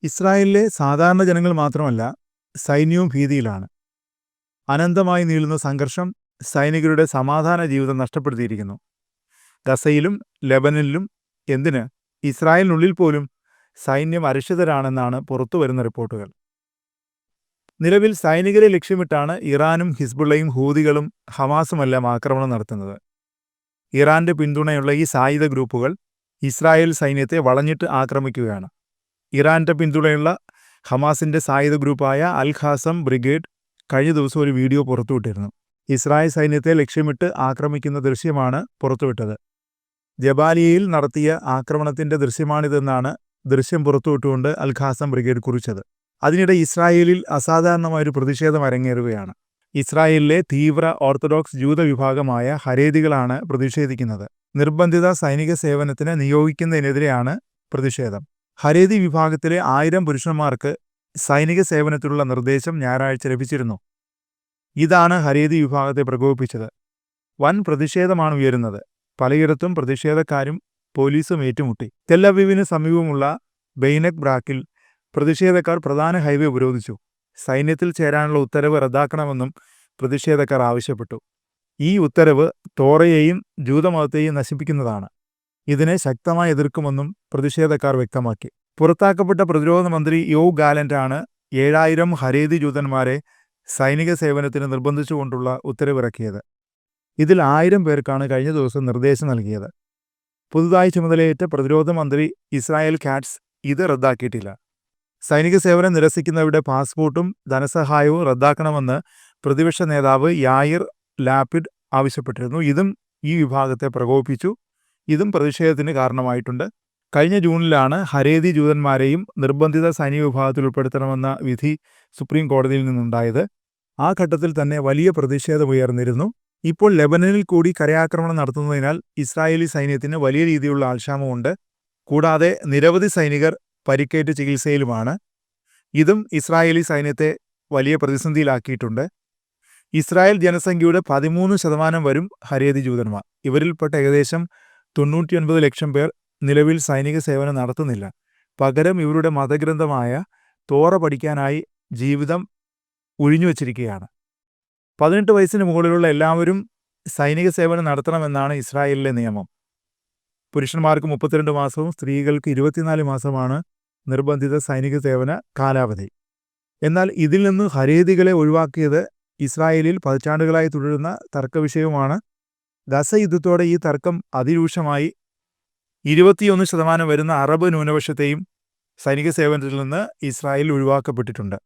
ഇസ്രായേലിലെ സാധാരണ ജനങ്ങൾ മാത്രമല്ല, സൈന്യവും ഭീതിയിലാണ്. അനന്തമായി നീളുന്ന സംഘർഷം സൈനികരുടെ സമാധാന ജീവിതം നഷ്ടപ്പെടുത്തിയിരിക്കുന്നു. ഗസയിലും ലെബനനിലും, എന്തിന് ഇസ്രായേലിനുള്ളിൽ പോലും സൈന്യം അരക്ഷിതരാണെന്നാണ് പുറത്തുവരുന്ന റിപ്പോർട്ടുകൾ. നിലവിൽ സൈനികരെ ലക്ഷ്യമിട്ടാണ് ഇറാനും ഹിസ്ബുള്ളയും ഹൂതികളും ഹമാസുമെല്ലാം ആക്രമണം നടത്തുന്നത്. ഇറാന്റെ പിന്തുണയുള്ള ഈ സായുധ ഗ്രൂപ്പുകൾ ഇസ്രായേൽ സൈന്യത്തെ വളഞ്ഞിട്ട് ആക്രമിക്കുകയാണ്. ഇറാന്റെ പിന്തുണയുള്ള ഹമാസിന്റെ സായുധ ഗ്രൂപ്പായ അൽ ഖാസം ബ്രിഗേഡ് കഴിഞ്ഞ ദിവസം ഒരു വീഡിയോ പുറത്തുവിട്ടിരുന്നു. ഇസ്രായേൽ സൈന്യത്തെ ലക്ഷ്യമിട്ട് ആക്രമിക്കുന്ന ദൃശ്യമാണ് പുറത്തുവിട്ടത്. ജബാലിയയിൽ നടത്തിയ ആക്രമണത്തിന്റെ ദൃശ്യമാണിതെന്നാണ് ദൃശ്യം പുറത്തുവിട്ടുകൊണ്ട് അൽ ഖാസം ബ്രിഗേഡ് കുറിച്ചത്. അതിനിടെ ഇസ്രായേലിൽ അസാധാരണമായൊരു പ്രതിഷേധം അരങ്ങേറുകയാണ്. ഇസ്രായേലിലെ തീവ്ര ഓർത്തഡോക്സ് ജൂത വിഭാഗമായ ഹരേദികളാണ് പ്രതിഷേധിക്കുന്നത്. നിർബന്ധിത സൈനിക സേവനത്തിന് നിയോഗിക്കുന്നതിനെതിരെയാണ് പ്രതിഷേധം. ഹരേദി വിഭാഗത്തിലെ 1000 പുരുഷന്മാർക്ക് സൈനിക സേവനത്തിലുള്ള നിർദ്ദേശം ഞായറാഴ്ച ലഭിച്ചിരുന്നു. ഇതാണ് ഹരേദി വിഭാഗത്തെ പ്രകോപിപ്പിച്ചത്. വൻ പ്രതിഷേധമാണ് ഉയരുന്നത്. പലയിടത്തും പ്രതിഷേധക്കാരും പോലീസും ഏറ്റുമുട്ടി. തെല്ലവീവിന് സമീപമുള്ള ബെയ്നക് ബ്രാക്കിൽ പ്രതിഷേധക്കാർ പ്രധാന ഹൈവേ ഉപരോധിച്ചു. സൈന്യത്തിൽ ചേരാനുള്ള ഉത്തരവ് റദ്ദാക്കണമെന്നും പ്രതിഷേധക്കാർ ആവശ്യപ്പെട്ടു. ഈ ഉത്തരവ് തോറയെയും ജൂതമതത്തെയും നശിപ്പിക്കുന്നതാണ്. ഇതിനെ ശക്തമായി എതിർക്കുമെന്നും പ്രതിഷേധക്കാർ വ്യക്തമാക്കി. പുറത്താക്കപ്പെട്ട പ്രതിരോധ മന്ത്രി യോവ് ഗാലന്റാണ് 7000 ഹരേദി ജൂതന്മാരെ സൈനിക സേവനത്തിന് നിർബന്ധിച്ചുകൊണ്ടുള്ള ഉത്തരവിറക്കിയത്. ഇതിൽ 1000 പേർക്കാണ് കഴിഞ്ഞ ദിവസം നിർദ്ദേശം നൽകിയത്. പുതുതായി ചുമതലയേറ്റ പ്രതിരോധ മന്ത്രി ഇസ്രായേൽ കാറ്റ്സ് ഇത് റദ്ദാക്കിയിട്ടില്ല. സൈനിക സേവനം നിരസിക്കുന്നവരുടെ പാസ്പോർട്ടും ധനസഹായവും റദ്ദാക്കണമെന്ന് പ്രതിപക്ഷ നേതാവ് യായിർ ലാപിഡ് ആവശ്യപ്പെട്ടിരുന്നു. ഇതും ഈ വിഭാഗത്തെ പ്രകോപിപ്പിച്ചു. ഇതും പ്രതിഷേധത്തിന് കാരണമായിട്ടുണ്ട്. കഴിഞ്ഞ ജൂണിലാണ് ഹരേദി ജൂതന്മാരെയും നിർബന്ധിത സൈനിക വിഭാഗത്തിൽ ഉൾപ്പെടുത്തണമെന്ന വിധി സുപ്രീം കോടതിയിൽ നിന്നുണ്ടായത്. ആ ഘട്ടത്തിൽ തന്നെ വലിയ പ്രതിഷേധമുയർന്നിരുന്നു. ഇപ്പോൾ ലെബനനിൽ കൂടി കരയാക്രമണം നടത്തുന്നതിനാൽ ഇസ്രായേലി സൈന്യത്തിന് വലിയ രീതിയിലുള്ള ആൾക്ഷാമമുണ്ട്. കൂടാതെ നിരവധി സൈനികർ പരിക്കേറ്റ് ചികിത്സയിലുമാണ്. ഇതും ഇസ്രായേലി സൈന്യത്തെ വലിയ പ്രതിസന്ധിയിലാക്കിയിട്ടുണ്ട്. ഇസ്രായേൽ ജനസംഖ്യയുടെ 13% വരും ഹരേദി ജൂതന്മാർ. ഇവരിൽപ്പെട്ട ഏകദേശം 99 ലക്ഷം പേർ നിലവിൽ സൈനിക സേവനം നടത്തുന്നില്ല. പകരം ഇവരുടെ മതഗ്രന്ഥമായ തോറ പഠിക്കാനായി ജീവിതം ഒഴിഞ്ഞുവച്ചിരിക്കുകയാണ്. 18 വയസ്സിന് മുകളിലുള്ള എല്ലാവരും സൈനിക സേവനം നടത്തണമെന്നാണ് ഇസ്രായേലിലെ നിയമം. പുരുഷന്മാർക്ക് 32 മാസവും സ്ത്രീകൾക്ക് 24 മാസമാണ് നിർബന്ധിത സൈനിക സേവന കാലാവധി. എന്നാൽ ഇതിൽ നിന്ന് ഹരേദികളെ ഒഴിവാക്കിയത് ഇസ്രായേലിൽ പതിറ്റാണ്ടുകളായി തുടരുന്ന തർക്കവിഷയവുമാണ്. ഗസ യുദ്ധത്തോടെ ഈ തർക്കം അതിരൂക്ഷമായി. 21% വരുന്ന അറബ് ന്യൂനപക്ഷത്തെയും സൈനിക സേവനത്തിൽ നിന്ന് ഇസ്രായേൽ ഒഴിവാക്കപ്പെട്ടിട്ടുണ്ട്.